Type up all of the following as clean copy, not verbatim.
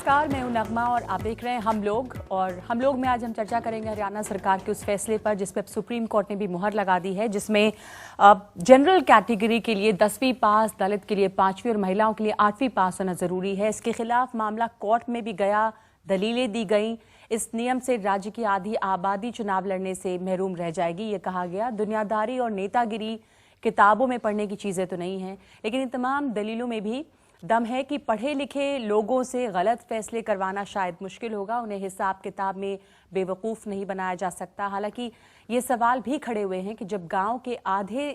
नमस्कार, मैं हूं नगमा और आप देख रहे हैं हम लोग में आज हम चर्चा करेंगे हरियाणा सरकार के उस फैसले पर जिस पर सुप्रीम कोर्ट ने भी मुहर लगा दी है, जिसमें जनरल कैटेगरी के लिए 10वीं पास, दलित के लिए 5वीं और महिलाओं के लिए 8वीं पास होना जरूरी है। इसके खिलाफ मामला कोर्ट में भी गया, दलीलें दी गई। इस नियम से राज्य की आधी आबादी चुनाव लड़ने से महरूम रह जाएगी, ये कहा गया। दुनियादारी और नेतागिरी किताबों में पढ़ने की चीजें तो नहीं हैं, लेकिन इन तमाम दलीलों में भी दम है कि पढ़े लिखे लोगों से गलत फैसले करवाना शायद मुश्किल होगा। उन्हें हिसाब किताब में बेवकूफ़ नहीं बनाया जा सकता। हालांकि ये सवाल भी खड़े हुए हैं कि जब गांव के आधे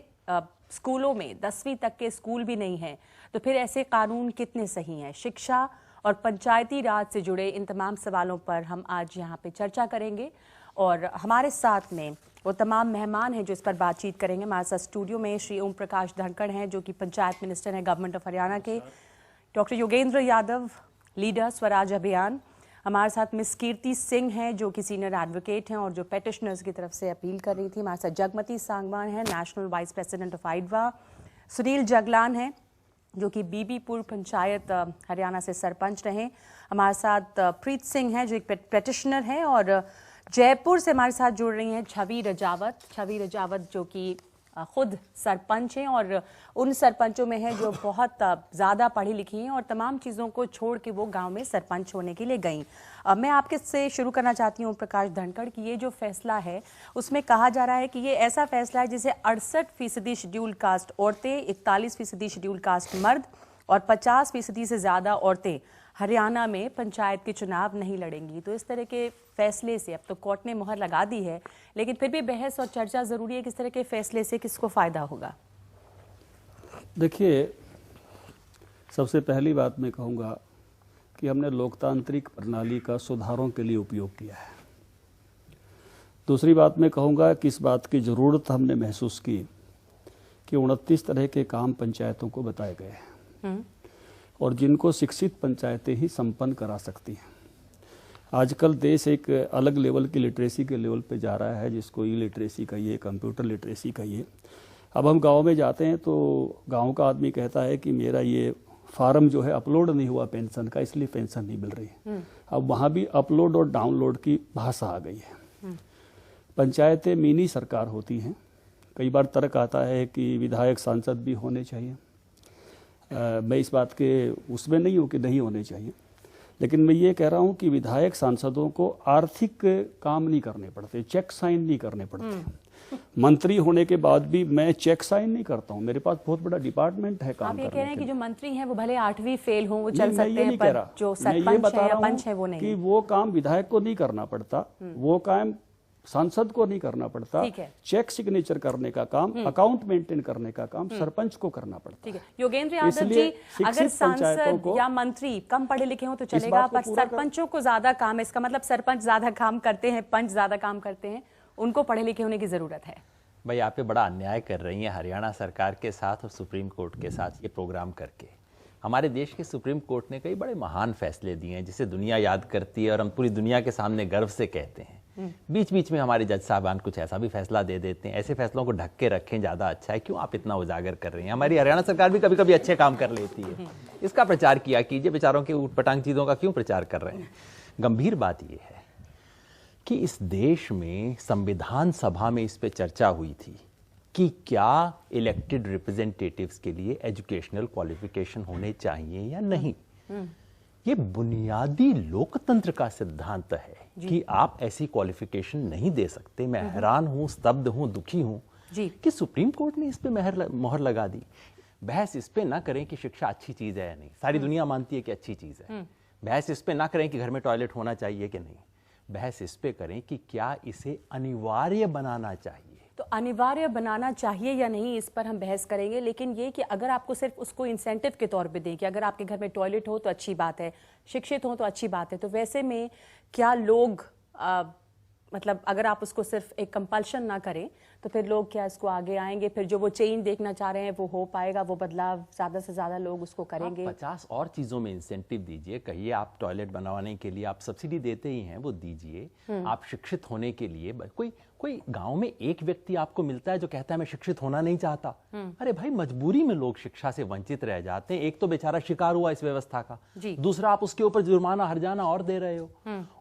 स्कूलों में 10वीं तक के स्कूल भी नहीं हैं, तो फिर ऐसे कानून कितने सही हैं। शिक्षा और पंचायती राज से जुड़े इन तमाम सवालों पर हम आज यहाँ पे चर्चा करेंगे और हमारे साथ में वो तमाम मेहमान हैं जो इस पर बातचीत करेंगे। हमारे साथ स्टूडियो में श्री ओम प्रकाश धनखड़ हैं, जो कि पंचायत मिनिस्टर हैं गवर्नमेंट ऑफ हरियाणा के। Doctor Yogendra Yadav, leader Swaraj Abhiyan. हमारे साथ मिस कीर्ति सिंह हैं, जो कि सीनियर एडवोकेट हैं और जो पेटिशनर्स की तरफ से अपील कर रही थी। हमारे साथ जगमती सांगवान हैं, नेशनल वाइस प्रेसिडेंट ऑफ आइडवा। सुनील जगलान हैं, जो कि बीबीपुर पंचायत हरियाणा से सरपंच रहे। हमारे साथ प्रीत सिंह हैं, जो एक पेटिशनर हैं। और जयपुर से हमारे साथ जुड़ रही हैं छवि रजावत, जो कि खुद सरपंच हैं और उन सरपंचों में है जो बहुत ज़्यादा पढ़ी लिखी हैं और तमाम चीज़ों को छोड़ के वो गांव में सरपंच होने के लिए गई। मैं आपके से शुरू करना चाहती हूँ प्रकाश धनखड़ कि ये जो फैसला है उसमें कहा जा रहा है कि ये ऐसा फैसला है जिसे 68% शेड्यूल कास्ट औरतें, 41% शेड्यूल कास्ट मर्द और 50% से ज़्यादा औरतें हरियाणा में पंचायत के चुनाव नहीं लड़ेंगी। तो इस तरह के फैसले से अब तो कोर्ट ने मुहर लगा दी है, लेकिन फिर भी बहस और चर्चा जरूरी है। किस तरह के फैसले से किसको फायदा होगा? देखिए, सबसे पहली बात मैं कहूँगा कि हमने लोकतांत्रिक प्रणाली का सुधारों के लिए उपयोग किया है। दूसरी बात मैं कहूँगा कि इस बात की ज़रूरत हमने महसूस की कि 29 तरह के काम पंचायतों को बताए गए हैं और जिनको शिक्षित पंचायतें ही संपन्न करा सकती हैं। आजकल देश एक अलग लेवल की लिटरेसी के लेवल पे जा रहा है, जिसको ई लिटरेसी कहिए, कंप्यूटर लिटरेसी कहिए। अब हम गांव में जाते हैं तो गांव का आदमी कहता है कि मेरा ये फार्म जो है अपलोड नहीं हुआ पेंशन का, इसलिए पेंशन नहीं मिल रही है। अब वहाँ भी अपलोड और डाउनलोड की भाषा आ गई है। पंचायतें मिनी सरकार होती हैं। कई बार तर्क आता है कि विधायक सांसद भी होने चाहिए। मैं इस बात के उसमें नहीं हूँ कि नहीं होने चाहिए, लेकिन मैं ये कह रहा हूँ कि विधायक सांसदों को आर्थिक काम नहीं करने पड़ते, चेक साइन नहीं करने पड़ते। मंत्री होने के बाद भी मैं चेक साइन नहीं करता हूँ, मेरे पास बहुत बड़ा डिपार्टमेंट है काम करने के लिए। आप ये कह रहे हैं कि जो मंत्री हैं वो भले 8वीं फेल हों, वो चल सकते हैं, पर जो सरपंच है या पंच है वो नहीं। कि वो काम विधायक को नहीं करना पड़ता, वो काम सांसद को नहीं करना पड़ता। चेक सिग्नेचर करने का काम, अकाउंट मेंटेन करने का काम सरपंच को करना पड़ता। ठीक है योगेंद्र यादव जी, अगर सांसद या मंत्री कम पढ़े लिखे हो तो चलेगा, पर सरपंचों को ज्यादा काम है। इसका मतलब सरपंच ज्यादा काम करते हैं, पंच ज्यादा काम करते हैं, उनको पढ़े लिखे होने की जरूरत है। भाई आप पे बड़ा अन्याय कर रही हैं हरियाणा सरकार के साथ और सुप्रीम कोर्ट के साथ ये प्रोग्राम करके। हमारे देश के सुप्रीम कोर्ट ने कई बड़े महान फैसले दिए हैं जिसे दुनिया याद करती है और हम पूरी दुनिया के सामने गर्व से कहते हैं। बीच बीच में हमारे जज साहबान कुछ ऐसा भी फैसला दे देते हैं। ऐसे फैसलों को ढक के रखें, ज़्यादा अच्छा है। क्यों आप इतना उजागर कर रही हैं? हमारी हरियाणा सरकार भी कभी कभी अच्छे काम कर लेती है। इसका प्रचार किया कीजिए, बेचारों के ऊटपटांग चीज़ों का क्यों प्रचार कर रहे हैं? गंभीर बात यह है कि इस देश में संविधान सभा में इस पर चर्चा हुई थी कि क्या इलेक्टेड रिप्रेजेंटेटिव्स के लिए एजुकेशनल क्वालिफिकेशन होने चाहिए या नहीं। ये बुनियादी लोकतंत्र का सिद्धांत है कि आप ऐसी क्वालिफिकेशन नहीं दे सकते। मैं हैरान हूं, स्तब्ध हूं, दुखी हूं कि सुप्रीम कोर्ट ने इस पे मोहर लगा दी। बहस इस पे ना करें कि शिक्षा अच्छी चीज है या नहीं, सारी दुनिया मानती है कि अच्छी चीज है। बहस इस पे ना करें कि घर में टॉयलेट होना चाहिए कि नहीं, बहस इस पे करें कि क्या इसे अनिवार्य बनाना चाहिए। तो अनिवार्य बनाना चाहिए या नहीं, इस पर हम बहस करेंगे। लेकिन ये कि अगर आपको सिर्फ उसको इंसेंटिव के तौर पे दें कि अगर आपके घर में टॉयलेट हो तो अच्छी बात है, शिक्षित हो तो अच्छी बात है, तो वैसे में क्या लोग मतलब अगर आप उसको सिर्फ एक कंपल्शन ना करें तो फिर लोग क्या इसको आगे आएंगे? फिर जो वो चेंज देखना चाह रहे हैं वो हो पाएगा, वो बदलाव ज्यादा से ज्यादा लोग उसको करेंगे। 50 और चीजों में इंसेंटिव दीजिए। कहिए आप टॉयलेट बनवाने के लिए आप सब्सिडी देते ही हैं, वो दीजिए। आप शिक्षित होने के लिए कोई कोई गांव में एक व्यक्ति आपको मिलता है जो कहता है मैं शिक्षित होना नहीं चाहता? अरे भाई, मजबूरी में लोग शिक्षा से वंचित रह जाते हैं। एक तो बेचारा शिकार हुआ इस व्यवस्था का, दूसरा आप उसके ऊपर जुर्माना हर्जाना और दे रहे हो।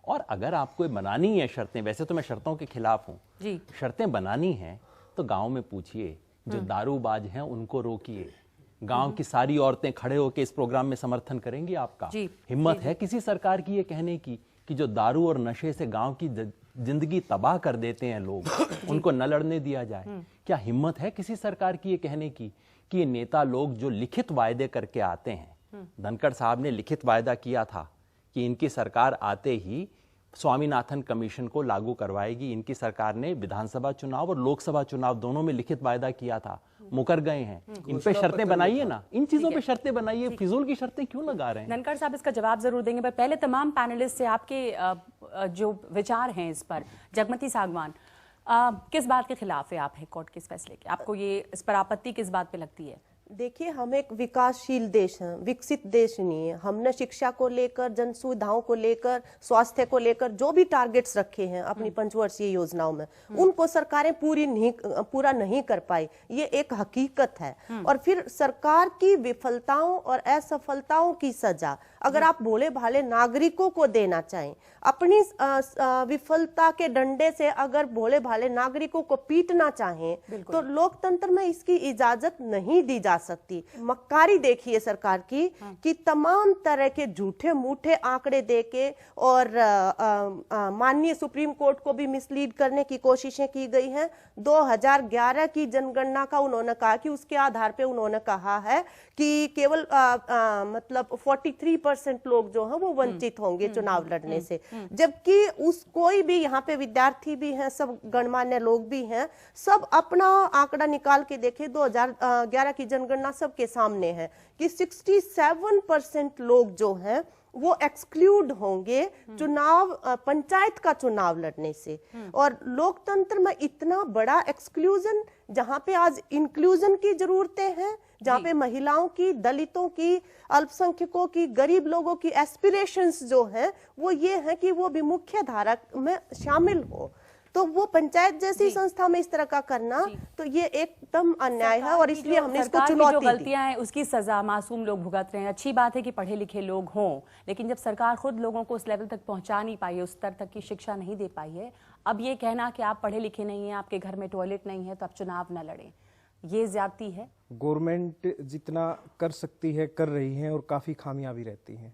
और अगर आपको बनानी है शर्तें, वैसे तो मैं शर्तों के खिलाफ हूं, शर्तें बनानी है तो गांव में पूछिए, जो दारूबाज हैं उनको रोकिए। गांव की सारी औरतें खड़े होकर इस प्रोग्राम में समर्थन करेंगी आपका? हिम्मत है किसी सरकार की ये कहने की कि जो दारू और नशे से गांव की जिंदगी तबाह कर देते हैं लोग, उनको न लड़ने दिया जाए? क्या हिम्मत है किसी सरकार की ये कहने की कि ये नेता लोग जो लिखित वायदे करके आते हैं, धनखड़ साहब ने लिखित वायदा किया था कि इनकी सरकार आते ही स्वामीनाथन कमीशन को लागू करवाएगी, इनकी सरकार ने विधानसभा चुनाव और लोकसभा चुनाव दोनों में लिखित वायदा किया था, मुकर गए हैं। इन पे शर्तें बनाइए ना, इन चीजों पे शर्तें बनाइए, फिजूल की शर्तें क्यों लगा रहे हैं? धनखड़ साहब इसका जवाब जरूर देंगे, पर पहले तमाम पैनलिस्ट से आपके जो विचार हैं इस पर। जगमती सागवान, किस बात के खिलाफ है आप हाईकोर्ट के इस फैसले के? आपको ये इस पर आपत्ति किस बात पे लगती है? देखिए, हम एक विकासशील देश हैं, विकसित देश नहीं है। हमने शिक्षा को लेकर, जन सुविधाओं को लेकर, स्वास्थ्य को लेकर जो भी टारगेट्स रखे हैं अपनी पंचवर्षीय योजनाओं में, उनको सरकारें पूरा नहीं कर पाई। ये एक हकीकत है। और फिर सरकार की विफलताओं और असफलताओं की सजा अगर आप भोले भाले नागरिकों को देना चाहें, अपनी विफलता के डंडे से अगर भोले भाले नागरिकों को पीटना चाहें, तो लोकतंत्र में इसकी इजाजत नहीं दी जा सकती। मक्कारी देखिए सरकार की कि तमाम तरह के झूठे मूठे आंकड़े देके और माननीय सुप्रीम कोर्ट को भी मिसलीड करने की कोशिशें की गई हैं। 2011 की जनगणना का उन्होंने कहा कि उसके आधार पे उन्होंने कहा है कि केवल मतलब 43% लोग जो हैं वो वंचित होंगे चुनाव लड़ने से, जबकि कोई भी यहाँ पे विद्यार्थी भी हैं, सब गणमान्य लोग भी हैं, सब अपना आंकड़ा निकाल के देखे। 2011 की जनगणना सबके सामने है कि 67% लोग जो हैं वो एक्सक्लूड होंगे चुनाव, पंचायत का चुनाव लड़ने से। और लोकतंत्र में इतना बड़ा एक्सक्लूजन, जहां पे आज इंक्लूजन की जरूरतें हैं, जहां पे महिलाओं की, दलितों की, अल्पसंख्यकों की, गरीब लोगों की एस्पिरेशंस जो हैं वो ये है कि वो भी मुख्य धारा में शामिल हो, तो वो पंचायत जैसी संस्था में इस तरह का करना तो ये एकदम अन्याय है। और इसलिए हमने इसको चुनौती दी। गलतियां हैं उसकी सजा मासूम लोग भुगत रहे हैं। अच्छी बात है कि पढ़े लिखे लोग हों, लेकिन जब सरकार खुद लोगों को उस लेवल तक पहुंचा नहीं पाई है, उस स्तर तक की शिक्षा नहीं दे पाई है, अब ये कहना कि आप पढ़े लिखे नहीं हैं, आपके घर में टॉयलेट नहीं है तो आप चुनाव न लड़ें, ये ज्यादती है। गवर्नमेंट जितना कर सकती है कर रही है और काफी खामियां भी रहती हैं,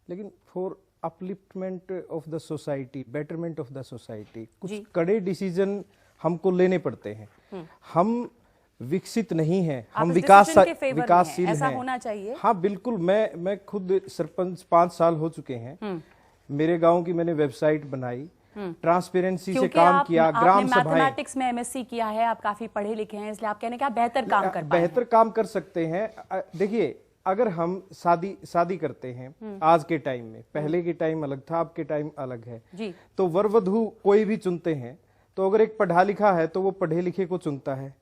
लेकिन for upliftment of the society, betterment of the society, कुछ कड़े डिसीजन हमको लेने पड़ते हैं। हम विकसित नहीं हैं, हम विकासशील हैं, ऐसा होना चाहिए। हाँ बिल्कुल, मैं खुद सरपंच 5 साल हो चुके हैं। मेरे गांव की मैंने वेबसाइट बनाई, ट्रांसपेरेंसी से काम किया, ग्राम सभाएं। मैथमेटिक्स में एमएससी किया है, आप काफी पढ़े लिखे हैं, इसलिए आप कहने का बेहतर काम कर पाए। बेहतर काम कर सकते हैं। देखिए, अगर हम शादी करते हैं आज के टाइम में, पहले के टाइम अलग था, अब के टाइम अलग है जी। तो वर वधू कोई भी चुनते हैं तो अगर एक पढ़ा लिखा है तो वो पढ़े लिखे को चुनता है।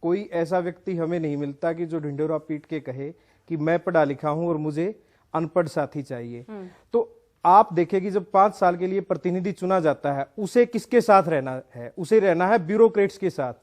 कोई ऐसा व्यक्ति हमें नहीं मिलता कि जो ढिंढोरा पीट के कहे कि मैं पढ़ा लिखा हूं और मुझे अनपढ़ साथी चाहिए। तो आप देखें कि जब 5 साल के लिए प्रतिनिधि चुना जाता है, उसे किसके साथ रहना है? उसे रहना है ब्यूरोक्रेट्स के साथ।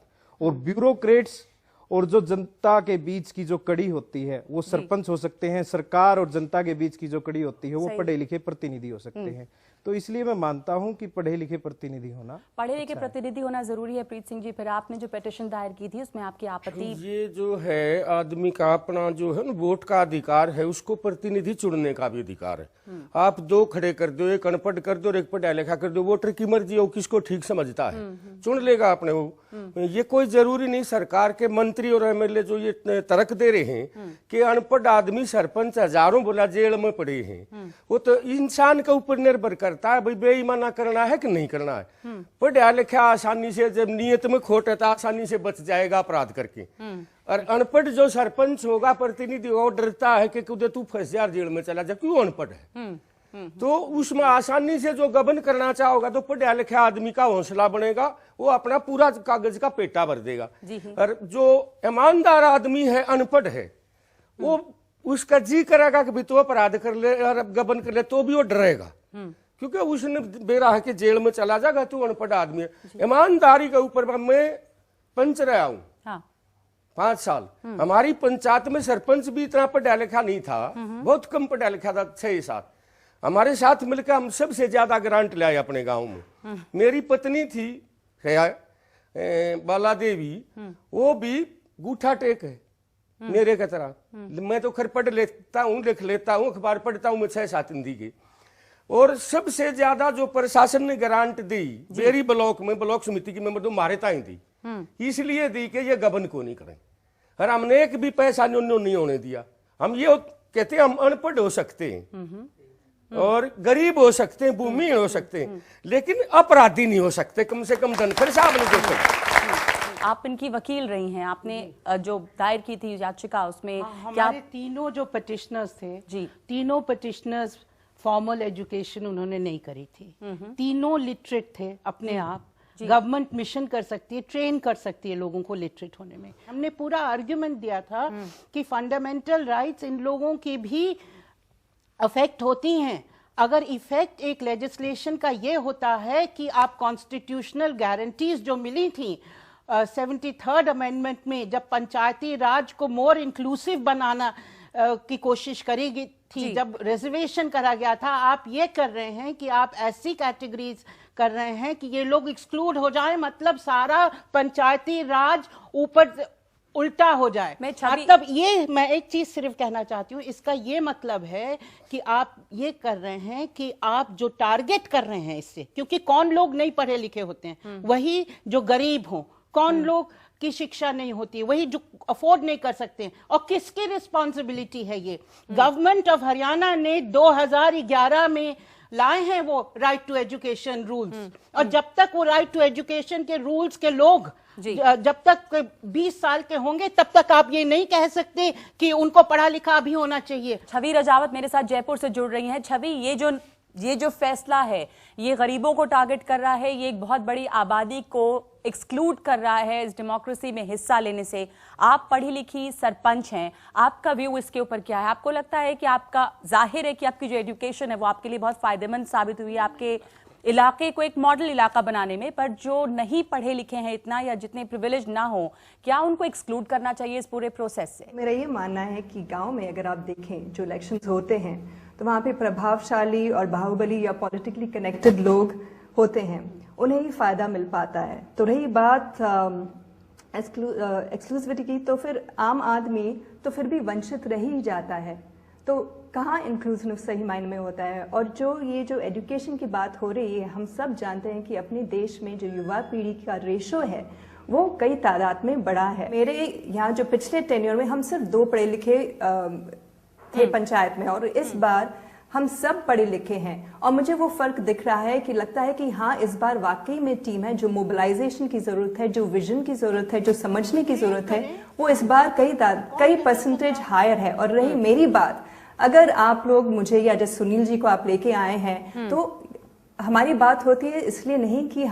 और ब्यूरोक्रेट्स और जो जनता के बीच की जो कड़ी होती है वो सरपंच हो सकते हैं, सरकार और जनता के बीच की जो कड़ी होती है वो पढ़े लिखे प्रतिनिधि हो सकते हैं। तो इसलिए मैं मानता हूं कि पढ़े लिखे प्रतिनिधि होना, पढ़े लिखे प्रतिनिधि होना जरूरी है। प्रीत सिंह जी, फिर आपने जो पिटीशन दायर की थी उसमें आपकी आपत्ति? ये जो है आदमी का अपना जो है ना वोट का अधिकार है, उसको प्रतिनिधि चुनने का भी अधिकार है। आप 2 खड़े कर दो, एक अनपढ़ कर दो और एक पढ़ा लिखा कर दो, वोटर की मर्जी हो, किसको ठीक समझता है चुन लेगा अपने वो। ये कोई जरूरी नहीं। सरकार के मंत्री और एमएलए जो ये तर्क दे रहे हैं कि अनपढ़ आदमी सरपंच हजारों बोला जेल में पड़े हैं, वो तो इंसान के ऊपर निर्भर करता है भाई बेईमाना करना है कि नहीं करना है। पढ़ा लिखा आसानी से, जब नियत में खोट है तो आसानी से बच जाएगा अपराध करके। और अनपढ़ जो सरपंच होगा, प्रतिनिधि होगा, वो डरता है कि खुद तू फंस जा, जेल में चला जा, क्यों अनपढ़ है। तो उसमें आसानी से जो गबन करना चाहोगा तो पढ़ा लिखा आदमी का हौसला बनेगा, वो अपना पूरा कागज का पेटा भर देगा। और जो ईमानदार आदमी है, अनपढ़ है, वो उसका जी करेगा कि भी तो अपराध कर ले और गबन कर ले तो भी वो डरेगा। क्योंकि उसने बेरा के जेल में चला जाएगा, तू अनपढ़ आदमी है। ईमानदारी के ऊपर मैं पंच रहा हूँ 5 साल। हमारी पंचायत में सरपंच भी इतना पढ़ा लिखा नहीं था, बहुत कम पढ़ा लिखा था, 6-7। हमारे साथ मिलकर हम सबसे ज्यादा ग्रांट लाए अपने गांव में। मेरी पत्नी थी बाला देवी, वो भी गूठा टेक है मेरे की तरह। मैं तो खैर पढ़ लेता हूँ, लिख लेता हूँ, अखबार पढ़ता हूँ मैं 6-7 हिंदी के। और सबसे ज्यादा जो प्रशासन ने ग्रांट दी बेरी ब्लॉक में, ब्लॉक समिति की मेंबर तो मारे ताई दी, इसलिए दी कि ये गबन को नहीं करें। और हमने एक भी पैसा नहीं होने दिया। हम ये कहते हैं हम अनपढ़ हो सकते हैं और गरीब हो सकते हैं, भूमिहीन हो सकते हैं, लेकिन अपराधी नहीं हो सकते। कम से कम धनखड़ साहब ने देखो, आप इनकी वकील रही हैं, आपने जो दायर की थी याचिका उसमें हमारे तीनों जो पिटिशनर्स थे जी, तीनों पिटिशनर्स फॉर्मल एजुकेशन उन्होंने नहीं करी थी। तीनों लिटरेट थे अपने आप। गवर्नमेंट मिशन कर सकती है, ट्रेन कर सकती है लोगों को लिटरेट होने में। हमने पूरा आर्ग्यूमेंट दिया था कि फंडामेंटल राइट्स इन लोगों की भी अफेक्ट होती हैं। अगर इफेक्ट एक लेजिस्लेशन का ये होता है कि आप कॉन्स्टिट्यूशनल गारंटीज जो मिली थी 73rd अमेंडमेंट में, जब पंचायती राज को मोर इंक्लूसिव बनाना की कोशिश करेगी थी, जब रिजर्वेशन करा गया था, आप ये कर रहे हैं कि आप ऐसी कैटेगरीज कर रहे हैं कि ये लोग एक्सक्लूड हो जाए, मतलब सारा पंचायती राज ऊपर उल्टा हो जाए। मतलब ये मैं एक चीज सिर्फ कहना चाहती हूँ, इसका ये मतलब है कि आप ये कर रहे हैं कि आप जो टारगेट कर रहे हैं इससे, क्योंकि कौन लोग नहीं पढ़े लिखे होते हैं, वही जो गरीब हों, कौन लोग की शिक्षा नहीं होती है, वही जो अफोर्ड नहीं कर सकते हैं। और किसकी रिस्पॉन्सिबिलिटी है ये? गवर्नमेंट ऑफ हरियाणा ने 2011 में लाए हैं वो राइट टू एजुकेशन रूल्स, और जब तक वो राइट टू एजुकेशन के रूल्स के लोग जब तक 20 साल के होंगे तब तक आप ये नहीं कह सकते कि उनको पढ़ा लिखा भी होना चाहिए। छवि रजावत मेरे साथ जयपुर से जुड़ रही हैं। छवि, ये जो फैसला है ये गरीबों को टारगेट कर रहा है, ये एक बहुत बड़ी आबादी को एक्सक्लूड कर रहा है इस डेमोक्रेसी में हिस्सा लेने से। आप पढ़ी लिखी सरपंच हैं, आपका व्यू इसके ऊपर क्या है? आपको लगता है कि आपका, जाहिर है कि आपकी जो एजुकेशन है वो आपके लिए बहुत फायदेमंद साबित हुई है आपके इलाके को एक मॉडल इलाका बनाने में, पर जो नहीं पढ़े लिखे हैं इतना या जितने प्रिविलेज ना हो, क्या उनको एक्सक्लूड करना चाहिए इस पूरे प्रोसेस से? मेरा ये मानना है कि गांव में अगर आप देखें जो इलेक्शंस होते हैं तो वहाँ पे प्रभावशाली और बाहुबली या पॉलिटिकली कनेक्टेड लोग होते हैं, उन्हें ही फायदा मिल पाता है। तो रही बात एक्सक्लूसिविटी की, तो फिर आम आदमी तो फिर भी वंचित रह ही जाता है। तो कहाँ इंक्लूसिव सही मायने में होता है? और जो एजुकेशन की बात हो रही है, हम सब जानते हैं कि अपने देश में जो युवा पीढ़ी का रेशो है वो कई तादाद में बड़ा है। मेरे यहाँ जो पिछले टेन्योर में हम सिर्फ 2 पढ़े लिखे थे पंचायत में, और इस बार हम सब पढ़े लिखे हैं, और मुझे वो फर्क दिख रहा है कि लगता है कि हाँ, इस बार वाकई में टीम है। जो मोबिलाइजेशन की जरूरत है, जो विजन की जरूरत है, जो समझने की जरूरत है, वो इस बार कई परसेंटेज हायर है। और रही मेरी बात, अगर आप लोग मुझे या जैसे सुनील जी को आप लेके आए हैं, तो हमारी बात होती है इसलिए नहीं कि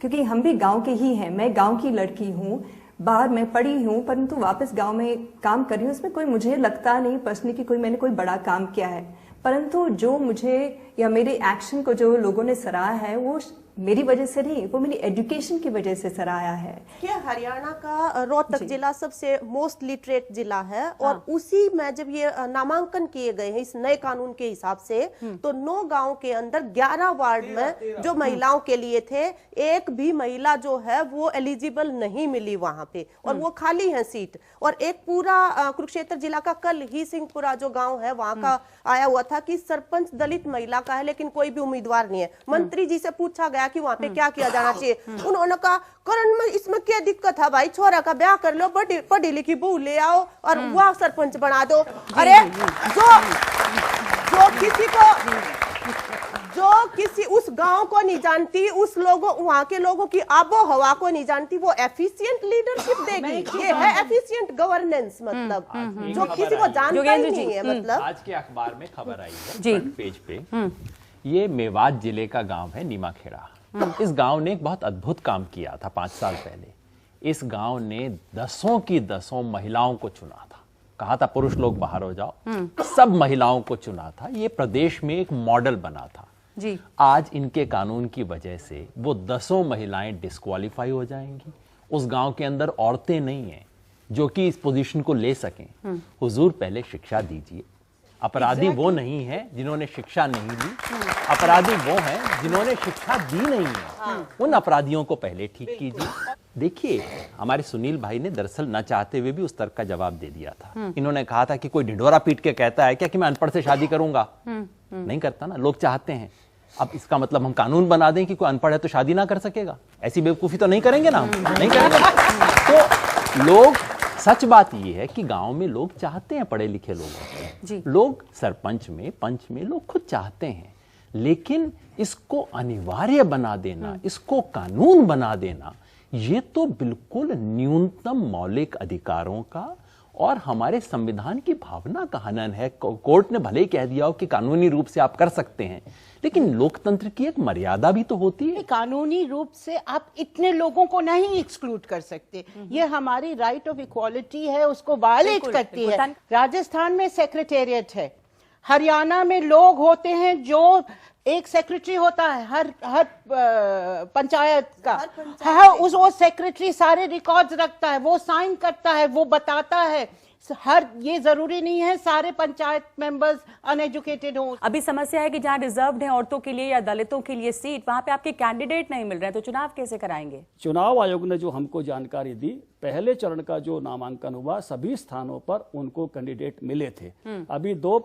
क्योंकि हम भी गांव के ही हैं। मैं गांव की लड़की हूँ, बाहर मैं पढ़ी हूँ, परंतु वापस गांव में काम कर रही हूँ। इसमें कोई मुझे लगता नहीं पर्सनली कि मैंने कोई बड़ा काम किया है, परंतु जो मुझे या मेरे एक्शन को जो लोगों ने सराहा है वो मेरी वजह से नहीं, वो मेरी एजुकेशन की वजह से सराहा है। क्या हरियाणा का रोहतक जिला सबसे मोस्ट लिटरेट जिला है, और उसी में जब ये नामांकन किए गए हैं इस नए कानून के हिसाब से, तो 9 गांव के अंदर 11 वार्ड में जो महिलाओं के लिए थे, एक भी महिला जो है वो एलिजिबल नहीं मिली वहां पे, और वो खाली है सीट। और एक पूरा कुरुक्षेत्र जिला का कल ही सिंहपुरा जो गाँव है वहां का आया हुआ था कि सरपंच दलित महिला का है लेकिन कोई भी उम्मीदवार नहीं है। मंत्री जी से पूछा गया कि वहां पे क्या किया जाना चाहिए, उन्होंने कहा करण में इसमें क्या दिक्कत है भाई, छोरा का ब्याह कर लो, पढ़ी लिखी बहू ले आओ और वह सरपंच बना दो। अरे जो किसी उस गांव को नहीं जानती, उस लोगों वहां के लोगों की आबो हवा को नहीं जानती, वो एफिशिएंट लीडरशिप देगी। ये है एफिशिएंट गवर्नेंस, मतलब जो किसी को जानता ही नहीं है। मतलब आज के अखबार में खबर आई है फ्रंट पेज पे, ये मेवात जिले का गांव है नीमाखेड़ा। इस गांव ने एक बहुत अद्भुत काम किया था 5 साल पहले। इस गांव ने 10 की 10 महिलाओं को चुना था, कहा था पुरुष लोग बाहर हो जाओ, सब महिलाओं को चुना था। ये प्रदेश में एक मॉडल बना था। जी। आज इनके कानून की वजह से वो 10 महिलाएं डिस्क्वालीफाई हो जाएंगी। उस गांव के अंदर औरतें नहीं हैं जो कि इस पोजीशन को ले सकें। हुजूर पहले शिक्षा दीजिए। अपराधी वो नहीं है जिन्होंने शिक्षा नहीं ली, अपराधी वो हैं जिन्होंने शिक्षा दी नहीं है। उन अपराधियों को पहले ठीक कीजिए। देखिए, हमारे सुनील भाई ने दरअसल न चाहते हुए भी उस तर्क का जवाब दे दिया था। इन्होंने कहा था कि कोई ढिंढोरा पीट के कहता है क्या कि मैं अनपढ़ से शादी करूंगा? नहीं करता ना, लोग चाहते हैं। अब इसका मतलब हम कानून बना दें कि कोई अनपढ़ है तो शादी ना कर सकेगा? ऐसी बेवकूफी तो नहीं करेंगे ना, नहीं करेंगे। तो लोग, सच बात यह है कि गांव में लोग चाहते हैं पढ़े लिखे लोग, लोग सरपंच में, पंच में लोग खुद चाहते हैं, लेकिन इसको अनिवार्य बना देना, इसको कानून बना देना, ये तो बिल्कुल न्यूनतम मौलिक अधिकारों का और हमारे संविधान की भावना का हनन है। कोर्ट ने भले ही कह दिया हो कि कानूनी रूप से आप कर सकते हैं, लेकिन लोकतंत्र की एक मर्यादा भी तो होती है। कानूनी रूप से आप इतने लोगों को नहीं एक्सक्लूड कर सकते। ये हमारी राइट ऑफ इक्वालिटी है, उसको वायलेट करती है। राजस्थान में सेक्रेटेरिएट है, हरियाणा में लोग होते हैं जो एक सेक्रेटरी होता है हर पंचायत का, वो सेक्रेटरी सारे रिकॉर्ड्स रखता है, वो साइन करता है, वो बताता है। ये जरूरी नहीं है सारे पंचायत मेंबर्स अनएजुकेटेड हो। अभी समस्या है कि जहां रिजर्व्ड है औरतों के लिए या दलितों के लिए सीट, वहां पे आपके कैंडिडेट नहीं मिल रहे हैं, तो चुनाव कैसे कराएंगे? चुनाव आयोग ने जो हमको जानकारी दी, पहले चरण का जो नामांकन हुआ सभी स्थानों पर उनको कैंडिडेट मिले थे। अभी दो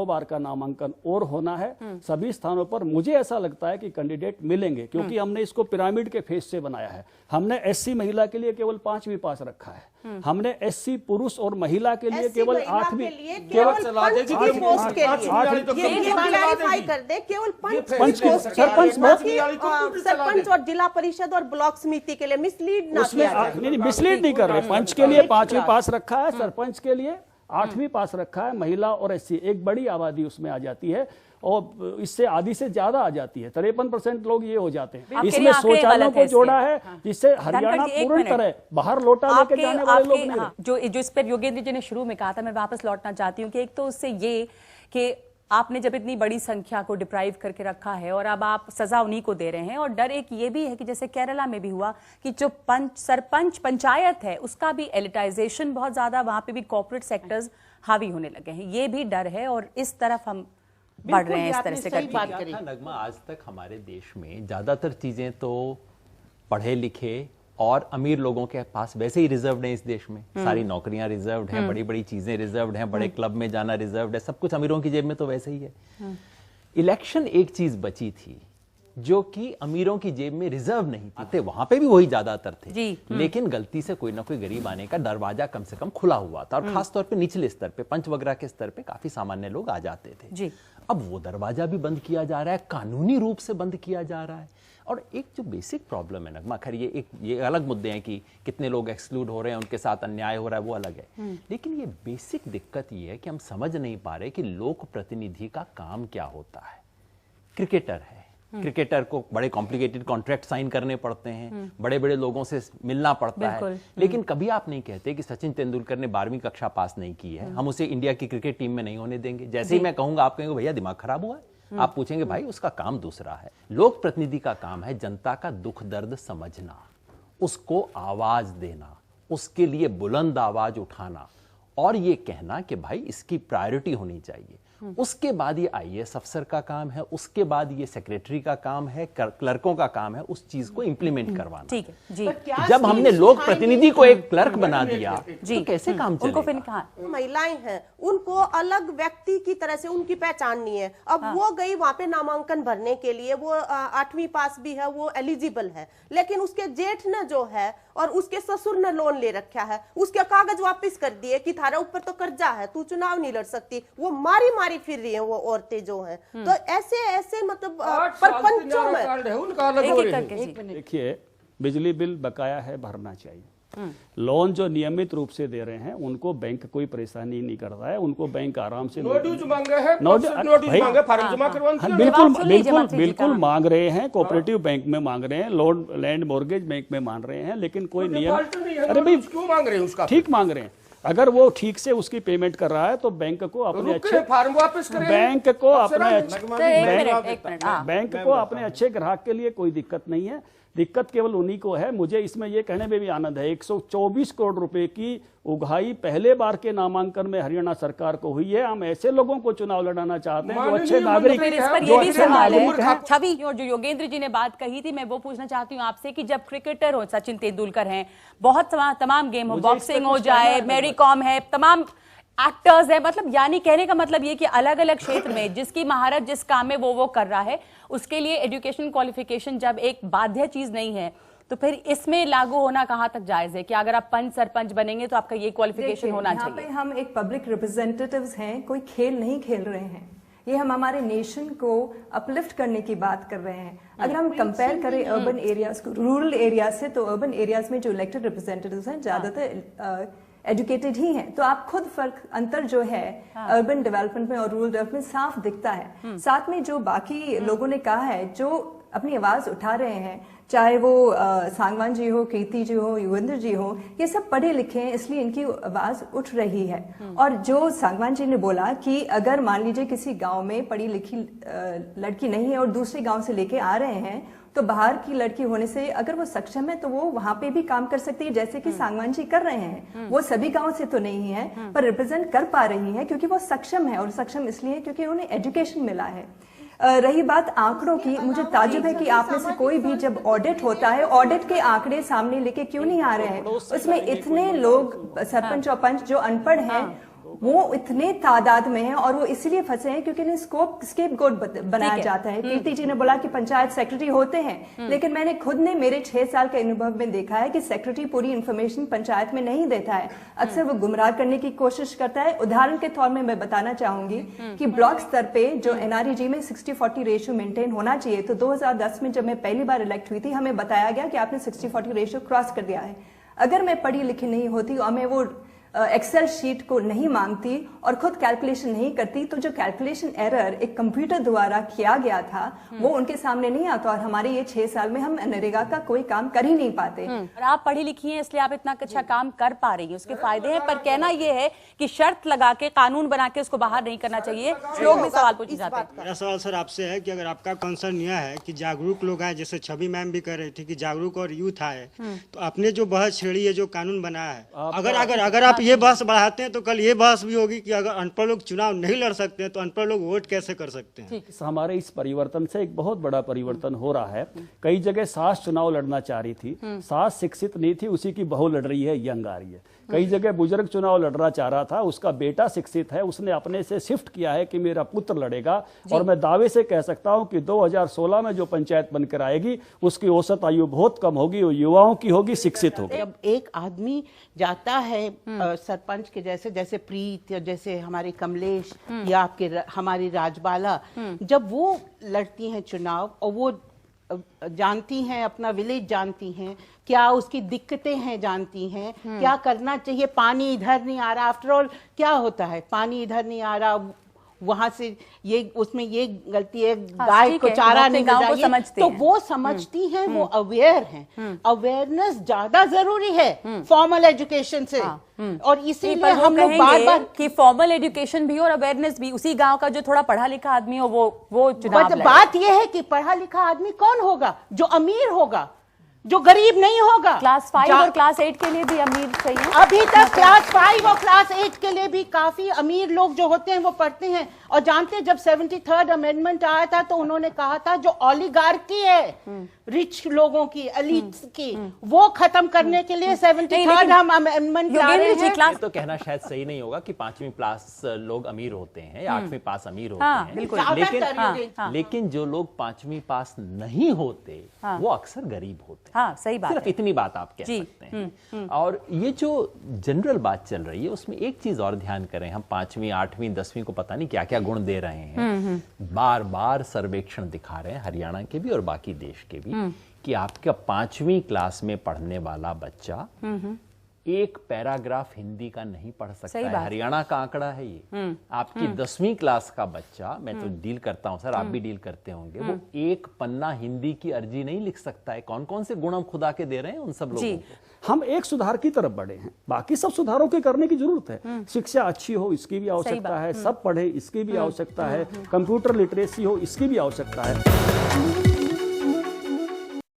बार का नामांकन और होना है। सभी स्थानों पर मुझे ऐसा लगता है कि कैंडिडेट मिलेंगे, क्योंकि हमने इसको पिरामिड के फेस से बनाया है। हमने एससी महिला के लिए केवल 5वीं पास रखा है, हमने एससी पुरुष और महिला के लिए केवल 8वीं, केवल सरपंच और जिला परिषद और ब्लॉक समिति के लिए मिसलीड मिसलीड नहीं कर रहे। पंच के लिए 5वीं पास रखा है, सरपंच के लिए 8वीं पास रखा है, महिला और एससी एक बड़ी आबादी उसमें आ जाती है और इससे आधी से ज्यादा आ जाती है। 53% लोग ये हो जाते हैं। इसमें शौचालयों को जोड़ा है जिससे हरियाणा पूरी तरह बाहर लौटा लेके जाने वाले लोग नहीं। जो इस पर योगेंद्र जी ने शुरू में कहा था, मैं वापस लौटना चाहती हूँ कि एक तो उससे ये कि आपने जब इतनी बड़ी संख्या को डिप्राइव करके रखा है और अब आप सजा उन्हीं को दे रहे हैं, और डर एक ये भी है कि जैसे केरला में भी हुआ कि जो सरपंच पंचायत है उसका भी एलिटाइजेशन बहुत ज्यादा, वहां पे भी कॉर्पोरेट सेक्टर्स हावी होने लगे हैं। ये भी डर है और इस तरफ हम बढ़ रहे हैं इस तरह से करके। नगमा, आज तक हमारे देश में ज्यादातर चीजें तो पढ़े लिखे और अमीर लोगों के पास वैसे ही रिजर्व्ड है। इस देश में सारी नौकरियां रिजर्व्ड हैं, बड़ी बड़ी चीजें रिजर्व्ड हैं, बड़े क्लब में जाना रिजर्व्ड है, सब कुछ अमीरों की जेब में तो वैसे ही है। इलेक्शन एक चीज बची थी जो कि अमीरों की जेब में रिजर्व नहीं थी, वहां पे भी वही ज्यादातर थे, लेकिन गलती से कोई ना कोई गरीब आने का दरवाजा कम से कम खुला हुआ था, और खासतौर पे निचले स्तर पे, पंच वगैरह के स्तर पे काफी सामान्य लोग आ जाते थे। अब वो दरवाजा भी बंद किया जा रहा है, कानूनी रूप से बंद किया जा रहा है। और एक जो बेसिक प्रॉब्लम है नगमा, खैर ये अलग मुद्दे हैं कि कितने लोग एक्सक्लूड हो रहे हैं, उनके साथ अन्याय हो रहा है, वो अलग है, लेकिन ये बेसिक दिक्कत ये है कि हम समझ नहीं पा रहे कि लोक प्रतिनिधि का काम क्या होता है। क्रिकेटर है, क्रिकेटर को बड़े कॉम्प्लिकेटेड कॉन्ट्रैक्ट साइन करने पड़ते हैं, बड़े बड़े लोगों से मिलना पड़ता है, लेकिन कभी आप नहीं कहते कि सचिन तेंदुलकर ने 12वीं कक्षा पास नहीं की है, हम उसे इंडिया की क्रिकेट टीम में नहीं होने देंगे। जैसे ही मैं कहूंगा, आप कहेंगे भैया दिमाग खराब हुआ है, आप पूछेंगे भाई उसका काम दूसरा है। लोक प्रतिनिधि का काम है जनता का दुख दर्द समझना, उसको आवाज देना, उसके लिए बुलंद आवाज उठाना और ये कहना कि भाई इसकी प्रायोरिटी होनी चाहिए। उसके बाद ये आईएएस अफसर का काम है, उसके बाद ये सेक्रेटरी का काम है, क्लर्कों का काम है उस चीज को इंप्लीमेंट करवाना। ठीक है जी। जब हमने लोक प्रतिनिधि को एक क्लर्क बना दिया तो कैसे काम चलेगा? उनको फिर कहा महिलाएं हैं, उनको अलग व्यक्ति की तरह से उनकी पहचान नहीं है। अब वो गई वहां पे नामांकन भरने के लिए, वो 8वीं पास भी है, वो एलिजिबल है, लेकिन उसके जेठ ने जो है और उसके ससुर ने लोन ले रखा है, उसके कागज वापस कर दिए कि थारा ऊपर तो कर्जा है, तू चुनाव नहीं लड़ सकती। वो मारी मारी फिर रही है वो औरतें जो हैं। तो ऐसे मतलब परपंचों में देखिए, बिजली बिल बकाया है, भरना चाहिए। लोन जो नियमित रूप से दे रहे हैं उनको बैंक कोई परेशानी नहीं करता है, उनको बैंक आराम से बिल्कुल मांग रहे हैं, कोऑपरेटिव बैंक में मांग रहे हैं, लैंड मॉर्गेज बैंक में मांग रहे हैं, लेकिन कोई नियम, अरे भाई क्यों मांग रहे हैं उसका? ठीक मांग रहे हैं। अगर वो ठीक से उसकी पेमेंट कर रहा है तो बैंक को अपने अच्छे फार्म वापस करें, बैंक को अपने एक बैंक को अपने अच्छे ग्राहक के लिए कोई दिक्कत नहीं है। दिक्कत केवल उन्हीं को है। मुझे इसमें यह कहने में भी आनंद है 124 करोड़ रुपए की उगाही पहले बार के नामांकन में हरियाणा सरकार को हुई है। हम ऐसे लोगों को चुनाव लड़ाना चाहते हैं जो अच्छे नागरिक फिर इस पर ये भी सवाल है छवि, और जो योगेंद्र जी ने बात कही थी, मैं वो पूछना चाहती हूँ आपसे कि जब क्रिकेटर हो, सचिन तेंदुलकर हैं, बहुत तमाम गेम हो, बॉक्सिंग हो जाए, मैरी कॉम है, तमाम एक्टर्स है, मतलब यानी कहने का मतलब ये कि अलग अलग क्षेत्र में जिसकी महारत जिस काम में वो कर रहा है, उसके लिए एजुकेशन क्वालिफिकेशन जब एक बाध्य चीज नहीं है तो फिर इसमें लागू होना कहां तक जायज है कि अगर आप पंच सरपंच बनेंगे तो आपका ये क्वालिफिकेशन होना चाहिए? यहाँ पे हम एक पब्लिक रिप्रेजेंटेटिव्स हैं, कोई खेल नहीं खेल रहे हैं। ये हम हमारे नेशन को अपलिफ्ट करने की बात कर रहे हैं। अगर हम कंपेयर करें अर्बन एरियाज को रूरल एरियाज से, तो अर्बन एरियाज में जो इलेक्टेड रिप्रेजेंटेटिव्स हैं ज्यादातर एजुकेटेड ही हैं, तो आप खुद अंतर जो है अर्बन डेवलपमेंट में और रूरल डेवलपमेंट साफ दिखता है। साथ में जो बाकी लोगों ने कहा है, जो अपनी आवाज उठा रहे हैं, चाहे वो सांगवान जी हो, कीर्ति जी हो, युगेंद्र जी हो, ये सब पढ़े लिखे हैं, इसलिए इनकी आवाज उठ रही है। और जो सांगवान जी ने बोला कि अगर मान लीजिए किसी गांव में पढ़ी लिखी लड़की नहीं है और दूसरे गांव से लेके आ रहे हैं, तो बाहर की लड़की होने से अगर वो सक्षम है तो वो वहां पे भी काम कर सकती है, जैसे कि सांगवान जी कर रहे हैं। वो सभी गांव से तो नहीं है, पर रिप्रेजेंट कर पा रही है क्योंकि वो सक्षम है, और सक्षम इसलिए क्योंकि उन्हें एजुकेशन मिला है। रही बात आंकड़ों की, मुझे ताज्जुब है कि आप में से कोई भी जब ऑडिट होता है, ऑडिट के आंकड़े सामने लेके क्यों नहीं आ रहे हैं? उसमें इतने लोग सरपंच और पंच जो अनपढ़ हैं वो इतने तादाद में हैं, और वो इसलिए फंसे हैं क्योंकि इन्हें स्केपगोट बनाया जाता है। कीर्ति जी ने बोला कि पंचायत सेक्रेटरी होते हैं, लेकिन मैंने खुद ने मेरे 6 साल के अनुभव में देखा है कि सेक्रेटरी पूरी इंफॉर्मेशन पंचायत में नहीं देता है। अक्सर वो गुमराह करने की कोशिश करता है। उदाहरण के तौर में मैं बताना चाहूंगी कि ब्लॉक स्तर पे जो एनआरईजी में 60-40 रेशियो मेंटेन होना चाहिए, तो 2010 में जब मैं पहली बार इलेक्ट हुई थी, हमें बताया गया कि आपने 60-40 रेशियो क्रॉस कर दिया है। अगर मैं पढ़ी लिखी नहीं होती और मैं वो एक्सेल शीट को नहीं मांगती और खुद कैलकुलेशन नहीं करती, तो जो कैलकुलेशन एरर एक कंप्यूटर द्वारा किया गया था वो उनके सामने नहीं आता, और हमारे ये 6 साल में हम नरेगा का कोई काम कर ही नहीं पाते। और आप पढ़ी लिखी हैं इसलिए आप इतना अच्छा काम कर पा रही हैं, उसके फायदे हैं। पर कहना ये है कि शर्त लगा के, कानून बना के उसको बाहर नहीं करना चाहिए। लोग भी सवाल पूछे जाते हैं। मेरा सवाल सर आपसे है कि अगर आपका कंसर्न यह है कि जागरूक लोग आए, जैसे छवि मैम भी कर रही थी कि जागरूक और यूथ आए, तो आपने जो बहस छेड़ी है, जो कानून बनाया है, अगर आप ये बहस बढ़ाते हैं तो कल ये बहस भी होगी कि अगर अनपढ़ लोग चुनाव नहीं लड़ सकते हैं तो अनपढ़ लोग वोट कैसे कर सकते हैं? हमारे इस परिवर्तन से एक बहुत बड़ा परिवर्तन हो रहा है। कई जगह सास चुनाव लड़ना चाह रही थी, सास शिक्षित नहीं थी, उसी की बहू लड़ रही है, यंग आ रही है। कई जगह बुजुर्ग चुनाव लड़ना चाह रहा था, उसका बेटा शिक्षित है, उसने अपने से शिफ्ट किया है कि मेरा पुत्र लड़ेगा। और मैं दावे से कह सकता हूं कि 2016 में जो पंचायत बनकर आएगी उसकी औसत आयु बहुत कम होगी, वो युवाओं की होगी, शिक्षित होगी। जब एक आदमी जाता है सरपंच के जैसे प्रीत या जैसे हमारे कमलेश या आपके हमारी राजबाला, जब वो लड़ती हैं चुनाव और वो जानती हैं, अपना विलेज जानती हैं, क्या उसकी दिक्कतें हैं जानती हैं, क्या करना चाहिए, पानी इधर नहीं आ रहा, आफ्टर ऑल क्या होता है, पानी इधर नहीं आ रहा, वहां से ये उसमें ये गलती है, गाय को चारा नहीं मिल रहा, तो वो समझती हैं, वो अवेयर हैं। अवेयरनेस ज्यादा जरूरी है फॉर्मल एजुकेशन से। और इसीलिए हम लोग बार-बार कि फॉर्मल एजुकेशन भी और अवेयरनेस भी, उसी गांव का जो थोड़ा पढ़ा लिखा आदमी हो वो चुनाव लड़े। बात यह है कि पढ़ा लिखा आदमी कौन होगा? जो अमीर होगा, जो गरीब नहीं होगा। क्लास 5 और क्लास 8 के लिए भी अमीर चाहिए। अभी तक क्लास 5 और क्लास 8 के लिए भी काफी अमीर लोग जो होते हैं वो पढ़ते हैं। और जानते हैं जब 73rd अमेंडमेंट आया था तो उन्होंने कहा था जो ओलिगार्की है रिच लोगों की, एलिट्स की, वो खत्म करने के लिए 73rd हम अमेंडमेंट ला रहे हैं। ये तो कहना शायद सही नहीं होगा कि 5वीं पास लोग अमीर होते हैं या 8वीं पास अमीर होते हैं, लेकिन जो लोग 5वीं पास नहीं होते वो अक्सर गरीब होते हैं। हाँ, सही बात सिर्फ इतनी बात आप कह सकते हैं। और ये जो जनरल बात चल रही है उसमें एक चीज और ध्यान करें, हम 5वीं 8वीं 10वीं को पता नहीं क्या क्या गुण दे रहे हैं। बार बार सर्वेक्षण दिखा रहे हैं, हरियाणा के भी और बाकी देश के भी, कि आपका 5वीं क्लास में पढ़ने वाला बच्चा एक पैराग्राफ हिंदी का नहीं पढ़ सकता है। हरियाणा का आंकड़ा है ये। आपकी 10वीं क्लास का बच्चा, मैं तो डील करता हूं सर, आप भी डील करते होंगे, वो एक पन्ना हिंदी की अर्जी नहीं लिख सकता है। कौन कौन से गुण हम खुदा के दे रहे हैं उन सब लोगों को। हम एक सुधार की तरफ बढ़े हैं, बाकी सब सुधारों के करने की जरूरत है। शिक्षा अच्छी हो इसकी भी आवश्यकता है, सब पढ़े इसकी भी आवश्यकता है, कंप्यूटर लिटरेसी हो इसकी भी आवश्यकता है।